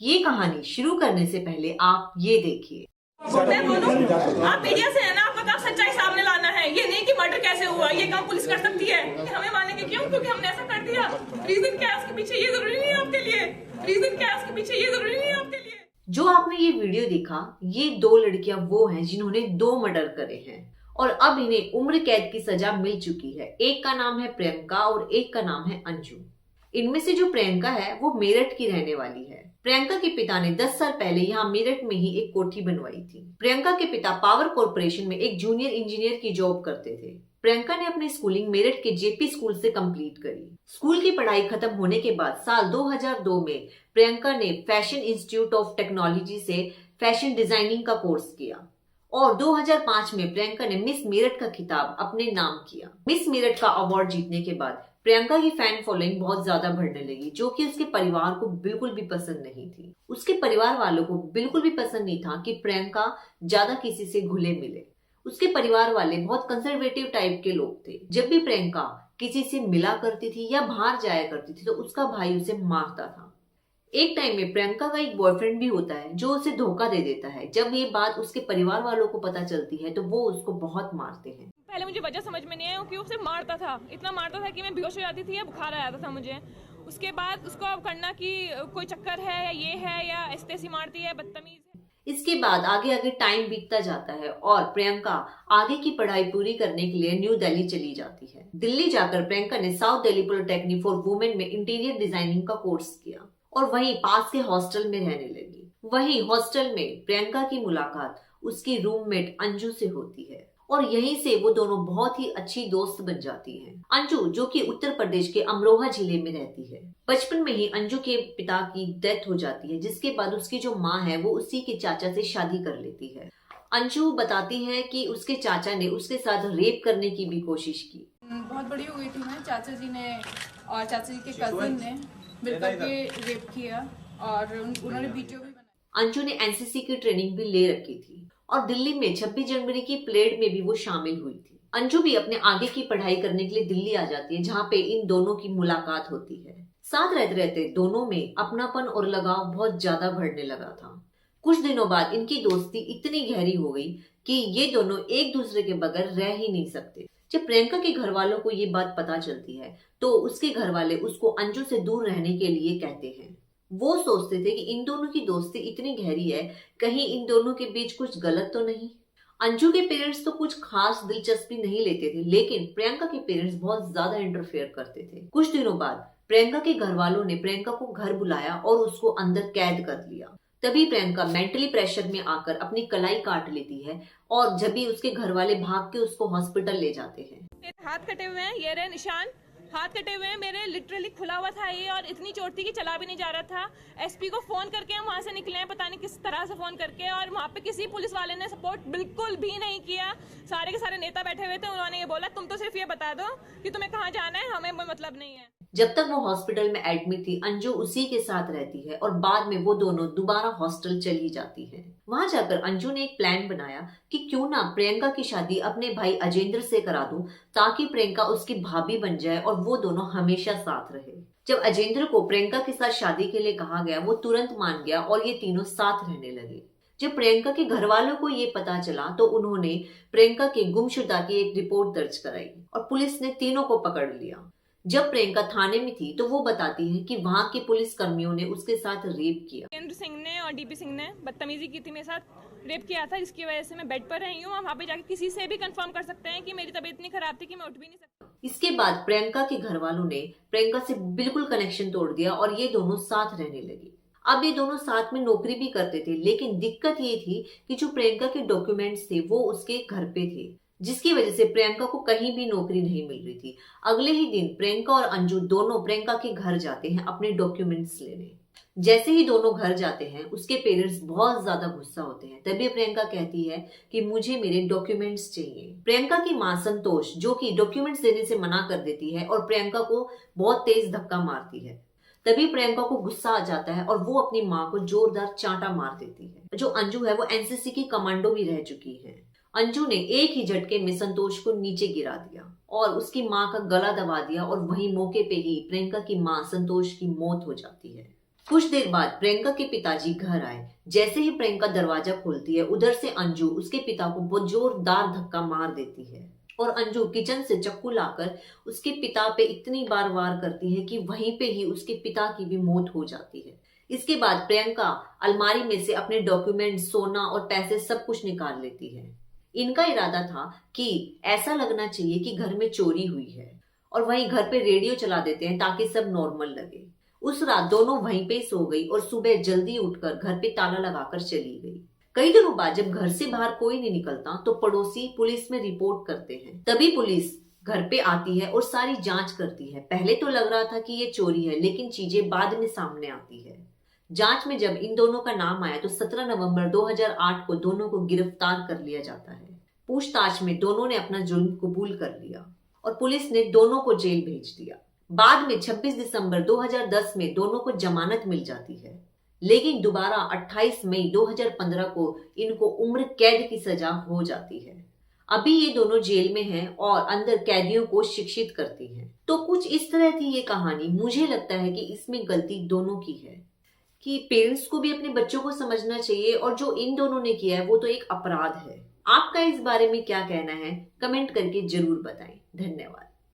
ये कहानी शुरू करने से पहले आप ये देखिए। मैं बोलूं, आप मीडिया से है ना, आप बताओ, सच्चाई सामने लाना है। ये नहीं कि मर्डर कैसे हुआ, ये काम पुलिस कर सकती है। हमें मानेंगे क्यों? क्योंकि हमने ऐसा कर दिया। रीजन क्या है उसके पीछे, ये जरूरी नहीं है आपके लिए। रीजन क्या है उसके पीछे, ये जरूरी नहीं है आपके लिए। जो आपने ये वीडियो देखा, ये दो लड़कियां वो हैं जिन्होंने 2 मर्डर करे हैं और अब इन्हें उम्र कैद की सजा मिल चुकी है। एक का नाम है प्रियंका और एक का नाम है अंजू। इनमें से जो प्रियंका है वो मेरठ की रहने वाली है। प्रियंका के पिता ने 10 साल पहले यहाँ मेरठ में ही एक कोठी बनवाई थी। प्रियंका के पिता पावर कॉर्पोरेशन में एक जूनियर इंजीनियर की जॉब करते थे। प्रियंका ने अपनी स्कूलिंग मेरठ के जेपी स्कूल से कंप्लीट करी। स्कूल की पढ़ाई खत्म होने के बाद साल 2002 में प्रियंका ने फैशन इंस्टीट्यूट ऑफ टेक्नोलॉजी से फैशन डिजाइनिंग का कोर्स किया और 2005 में प्रियंका ने मिस मेरठ का खिताब अपने नाम किया। मिस मेरठ का अवार्ड जीतने के बाद प्रियंका की फैन फॉलोइंग बहुत ज्यादा बढ़ने लगी, जो कि उसके परिवार को बिल्कुल भी पसंद नहीं थी। उसके परिवार वालों को बिल्कुल भी पसंद नहीं था कि प्रियंका ज्यादा किसी से घुले मिले। उसके परिवार वाले बहुत कंजर्वेटिव टाइप के लोग थे। जब भी प्रियंका किसी से मिला करती थी या बाहर जाया करती थी तो उसका भाई उसे मारता था। एक टाइम में प्रियंका का एक बॉयफ्रेंड भी होता है जो उसे धोखा दे देता है। जब ये बात उसके परिवार वालों को पता चलती है तो वो उसको बहुत मारते हैं। पहले मुझे वजह समझ में नहीं आया कि उसे मारता था, इतना मारता था कि मैं बेहोश हो जाती थी या बुखार आ जाता था मुझे। उसके बाद उसको अब करना कि कोई चक्कर है या ये है या ऐसी मारती है, बदतमीज है। इसके बाद आगे आगे टाइम बीतता जाता है और प्रियंका आगे की पढ़ाई पूरी करने के लिए न्यू दिल्ली चली जाती है। दिल्ली जाकर प्रियंका ने south Delhi polytechnic for women में इंटीरियर डिजाइनिंग का कोर्स किया और वहीं पास के हॉस्टल में रहने लगी। वहीं हॉस्टल में प्रियंका की मुलाकात उसकी रूममेट अंजू से होती है और यहीं से वो दोनों बहुत ही अच्छी दोस्त बन जाती हैं। अंजू, जो कि उत्तर प्रदेश के अमरोहा जिले में रहती है। बचपन में ही अंजू के पिता की डेथ हो जाती है, जिसके बाद उसकी जो माँ है वो उसी के चाचा से शादी कर लेती है। अंजू बताती है कि उसके चाचा ने उसके साथ रेप करने की भी कोशिश की। बहुत बड़ी हो गई थी मैं, चाचा जी ने और चाचा जी के कजिन ने मिलकर के रेप किया और उन्होंने वीडियो भी बनाया। अंजू ने एनसीसी की ट्रेनिंग भी ले रखी थी और दिल्ली में 26 जनवरी की परेड में भी वो शामिल हुई थी। अंजू भी अपने आगे की पढ़ाई करने के लिए दिल्ली आ जाती है, जहाँ पे इन दोनों की मुलाकात होती है। साथ रहते रहते दोनों में अपनापन और लगाव बहुत ज्यादा बढ़ने लगा था। कुछ दिनों बाद इनकी दोस्ती इतनी गहरी हो गई कि ये दोनों एक दूसरे के बगैर रह ही नहीं सकते। जब प्रियंका के घर वालों को ये बात पता चलती है तो उसके घर वाले उसको अंजू से दूर रहने के लिए कहते हैं। वो सोचते थे कि इन दोनों की दोस्ती इतनी गहरी है, कहीं इन दोनों के बीच कुछ गलत तो नहीं। अंजू के पेरेंट्स तो कुछ खास दिलचस्पी नहीं लेते थे, लेकिन प्रियंका के पेरेंट्स बहुत ज्यादा इंटरफेयर करते थे। कुछ दिनों बाद प्रियंका के घर वालों ने प्रियंका को घर बुलाया और उसको अंदर कैद कर लिया। तभी प्रियंका मेंटली प्रेशर में आकर अपनी कलाई काट लेती है और जब भी उसके घर वाले भाग के उसको हॉस्पिटल ले जाते हैं। मेरे हाथ कटे हुए हैं, ये रहे निशान, हाथ कटे हुए हैं मेरे, लिटरली खुला हुआ था ये और इतनी चोट थी कि चला भी नहीं जा रहा था। एसपी को फोन करके हम वहां से निकले हैं, पता नहीं किस तरह से फोन करके, और वहां पे किसी पुलिस वाले ने सपोर्ट बिल्कुल भी नहीं किया। सारे के सारे नेता बैठे हुए थे, उन्होंने ये बोला तुम तो सिर्फ ये बता दो कि तुम्हें कहाँ जाना है, हमें मतलब नहीं है। जब तक वो हॉस्पिटल में एडमिट थी अंजू उसी के साथ रहती है और बाद में वो दोनों दोबारा हॉस्टल चली जाती है। वहां जाकर अंजू ने एक प्लान बनाया कि क्यों ना प्रियंका की शादी अपने भाई अजेंद्र से करा दूं, ताकि प्रियंका उसकी भाभी बन जाए और वो दोनों हमेशा साथ रहे। जब अजेंद्र को प्रियंका के साथ शादी के लिए कहा गया वो तुरंत मान गया और ये तीनों साथ रहने लगे। जब प्रियंका के घर वालों को ये पता चला तो उन्होंने प्रियंका की गुमशुदा की एक रिपोर्ट दर्ज कराई और पुलिस ने तीनों को पकड़ लिया। जब प्रियंका थाने में थी तो वो बताती है कि वहाँ के पुलिस कर्मियों ने उसके साथ रेप किया। केंद्र सिंह ने और डीपी सिंह ने बदतमीजी की थी मेरे साथ, रेप किया था, जिसकी वजह से मैं बेड पर रही हूँ। वहाँ पे जाके किसी से भी कंफर्म कर सकते हैं कि मेरी तबीयत इतनी खराब थी कि मैं उठ भी नहीं सकती। इसके बाद प्रियंका के घर वालों ने प्रियंका से बिल्कुल कनेक्शन तोड़ दिया और ये दोनों साथ रहने लगी। अब ये दोनों साथ में नौकरी भी करते थे, लेकिन दिक्कत ये थी कि जो प्रियंका के डॉक्यूमेंट्स थे वो उसके घर पे थे, जिसकी वजह से प्रियंका को कहीं भी नौकरी नहीं मिल रही थी। अगले ही दिन प्रियंका और अंजू दोनों प्रियंका के घर जाते हैं अपने डॉक्यूमेंट्स लेने। जैसे ही दोनों घर जाते हैं उसके पेरेंट्स बहुत ज्यादा गुस्सा होते हैं। तभी प्रियंका कहती है कि मुझे मेरे डॉक्यूमेंट्स चाहिए। प्रियंका की माँ संतोष, जो कि डॉक्यूमेंट्स देने से मना कर देती है और प्रियंका को बहुत तेज धक्का मारती है। तभी प्रियंका को गुस्सा आ जाता है और वो अपनी माँ को जोरदार चांटा मार देती है। जो अंजू है वो एनसीसी की कमांडो भी रह चुकी है। अंजू ने एक ही झटके में संतोष को नीचे गिरा दिया और उसकी माँ का गला दबा दिया और वहीं मौके पे ही प्रियंका की माँ संतोष की मौत हो जाती है। कुछ देर बाद प्रियंका के पिताजी घर आए। जैसे ही प्रियंका दरवाजा खोलती है, उधर से अंजू उसके पिता को बहुत जोरदार धक्का मार देती है और अंजू किचन से चाकू लाकर उसके पिता पे इतनी बार वार करती है कि वहीं पे ही उसके पिता की भी मौत हो जाती है। इसके बाद प्रियंका अलमारी में से अपने डॉक्यूमेंट, सोना और पैसे सब कुछ निकाल लेती है। इनका इरादा था कि ऐसा लगना चाहिए कि घर में चोरी हुई है और वहीं घर पे रेडियो चला देते हैं ताकि सब नॉर्मल लगे। उस रात दोनों वहीं पे सो गई और सुबह जल्दी उठकर घर पे ताला लगाकर चली गई। कई दिनों बाद जब घर से बाहर कोई नहीं निकलता तो पड़ोसी पुलिस में रिपोर्ट करते हैं। तभी पुलिस घर पे आती है और सारी जांच करती है। पहले तो लग रहा था कि ये चोरी है, लेकिन चीजें बाद में सामने आती है। जांच में जब इन दोनों का नाम आया तो 17 नवंबर 2008 को दोनों को गिरफ्तार कर लिया जाता है। पूछताछ में दोनों ने अपना जुर्म कबूल कर लिया और पुलिस ने दोनों को जेल भेज दिया। बाद में 26 दिसंबर 2010 में दोनों को जमानत मिल जाती है, लेकिन दोबारा 28 मई 2015 को इनको उम्र कैद की सजा हो जाती है। अभी ये दोनों जेल में हैं और अंदर कैदियों को शिक्षित करती हैं। तो कुछ इस तरह थी ये कहानी। मुझे लगता है कि इसमें गलती दोनों की है कि पेरेंट्स को भी अपने बच्चों को समझना चाहिए और जो इन दोनों ने किया है वो तो एक अपराध है। आपका इस बारे में क्या कहना है, कमेंट करके जरूर बताएं। धन्यवाद।